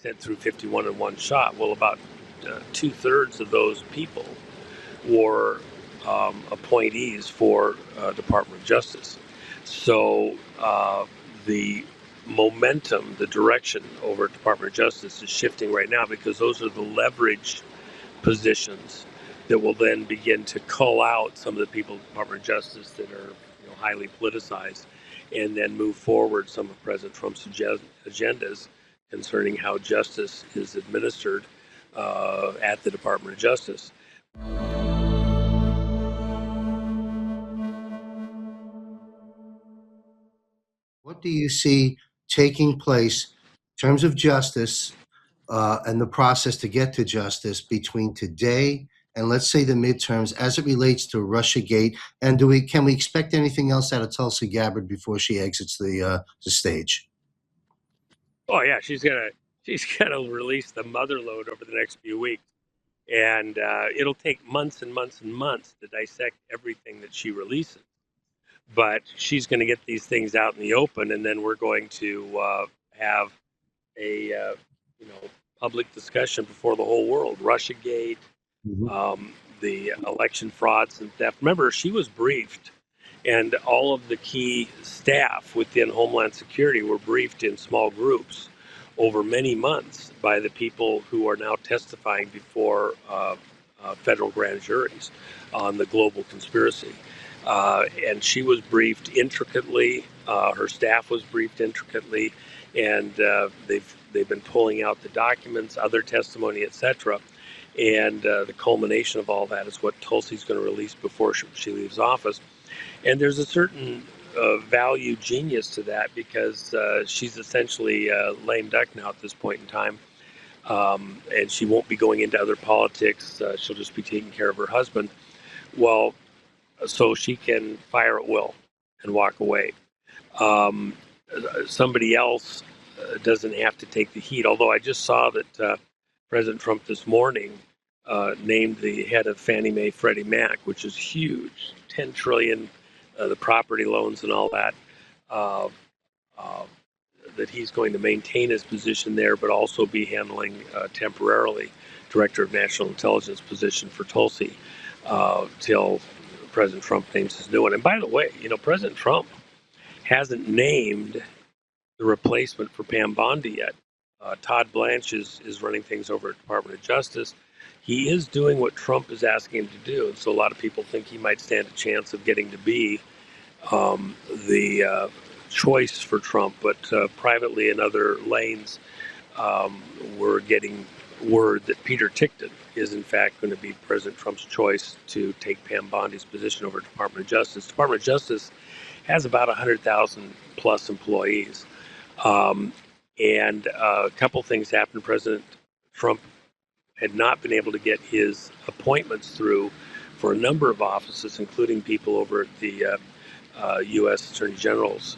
said through 51 in one shot. Well, about 2/3 of those people were appointees for Department of Justice. So the momentum, the direction over at Department of Justice is shifting right now because those are the leveraged positions that will then begin to cull out some of the people at the Department of Justice that are highly politicized, and then move forward some of President Trump's agendas concerning how justice is administered at the Department of Justice. What do you see taking place in terms of justice and the process to get to justice between today and, let's say, the midterms as it relates to Russiagate? And can we expect anything else out of Tulsi Gabbard before she exits the stage? Oh yeah, she's gonna release the motherlode over the next few weeks, and it'll take months and months and months to dissect everything that she releases. But she's going to get these things out in the open, and then we're going to have a public discussion before the whole world. Russiagate, the election frauds and theft. Remember, she was briefed, and all of the key staff within Homeland Security were briefed in small groups over many months by the people who are now testifying before federal grand juries on the global conspiracy. And she was briefed intricately. Her staff was briefed intricately, and they've been pulling out the documents, other testimony, etc. And the culmination of all that is what Tulsi's going to release before she leaves office. And there's a certain value genius to that because she's essentially lame duck now at this point in time. And she won't be going into other politics. She'll just be taking care of her husband. Well, so she can fire at will and walk away. Somebody else doesn't have to take the heat, although I just saw that President Trump this morning named the head of Fannie Mae Freddie Mac, which is huge, 10 trillion, the property loans and all that, that he's going to maintain his position there, but also be handling temporarily Director of National Intelligence position for Tulsi till President Trump names his new one. And by the way, President Trump hasn't named the replacement for Pam Bondi yet. Todd Blanche is running things over at Department of Justice. He is doing what Trump is asking him to do, and so a lot of people think he might stand a chance of getting to be the choice for Trump. But privately in other lanes, we're getting word that Peter Tickton is in fact going to be President Trump's choice to take Pam Bondi's position over at Department of Justice. Department of Justice has about 100,000 plus employees. And a couple things happened. President Trump had not been able to get his appointments through for a number of offices, including people over at the U.S. Attorney General's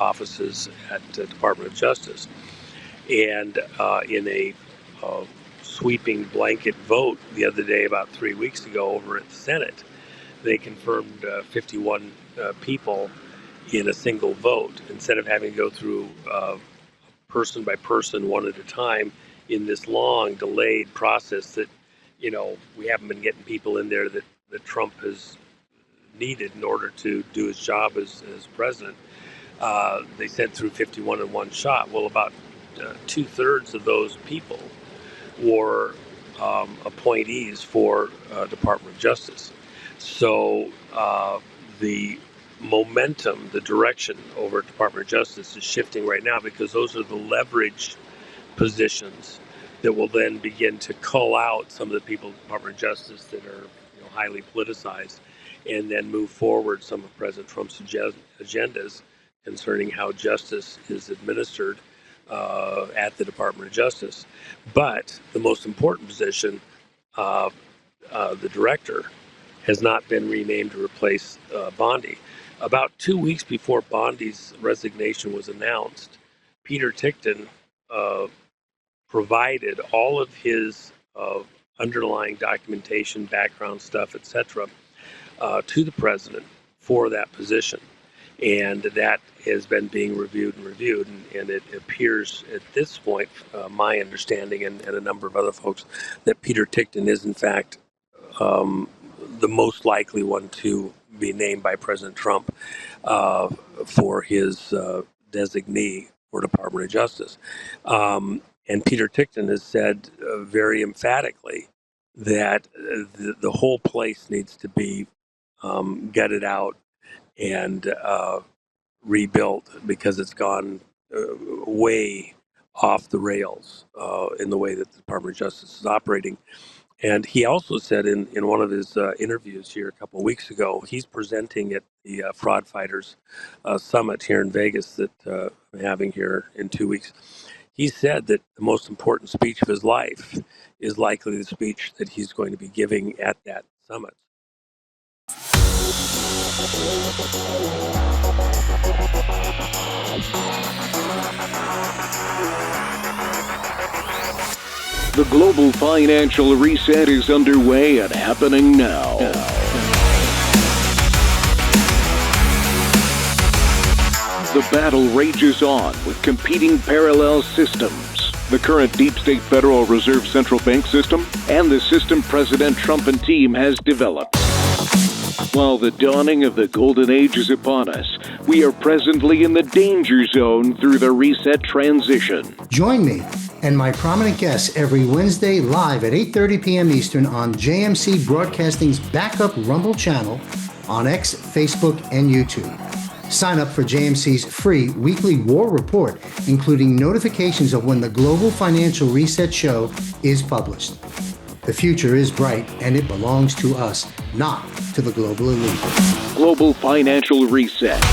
offices at the Department of Justice. And in a sweeping blanket vote the other day, about 3 weeks ago, over at the Senate, they confirmed 51 people in a single vote instead of having to go through person by person, one at a time, in this long delayed process that we haven't been getting people in there that Trump has needed in order to do his job as president. They said through 51 in one shot. Well, about 2/3 of those people were appointees for Department of Justice. So the momentum, the direction over at Department of Justice is shifting right now because those are the leveraged positions that will then begin to cull out some of the people at the Department of Justice that are highly politicized, and then move forward some of President Trump's agendas concerning how justice is administered at the Department of Justice. But the most important position, the director, has not been renamed to replace Bondi. About 2 weeks before Bondi's resignation was announced, Peter Tickton provided all of his underlying documentation, background stuff, etc., to the president for that position. And that has been being reviewed, and it appears at this point, my understanding and a number of other folks, that Peter Tickton is in fact the most likely one to be named by President Trump for his designee for Department of Justice. And Peter Tickton has said very emphatically that the whole place needs to be gutted out and rebuilt because it's gone way off the rails in the way that the Department of Justice is operating. And he also said in one of his interviews here a couple of weeks ago, he's presenting at the Fraud Fighters Summit here in Vegas that I'm having here in 2 weeks. He said that the most important speech of his life is likely the speech that he's going to be giving at that summit. The global financial reset is underway and happening now. The battle rages on with competing parallel systems. The current deep state Federal Reserve Central Bank system and the system President Trump and team has developed. While the dawning of the golden age is upon us, we are presently in the danger zone through the reset transition. Join me and my prominent guests every Wednesday live at 8:30 p.m. Eastern on JMC Broadcasting's backup Rumble channel on X, Facebook, and YouTube. Sign up for JMC's free weekly war report, including notifications of when the Global Financial Reset Show is published. The future is bright, and it belongs to us, not to the global elite. Global Financial Reset.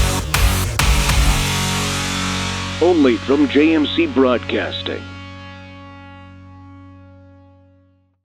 Only from JMC Broadcasting.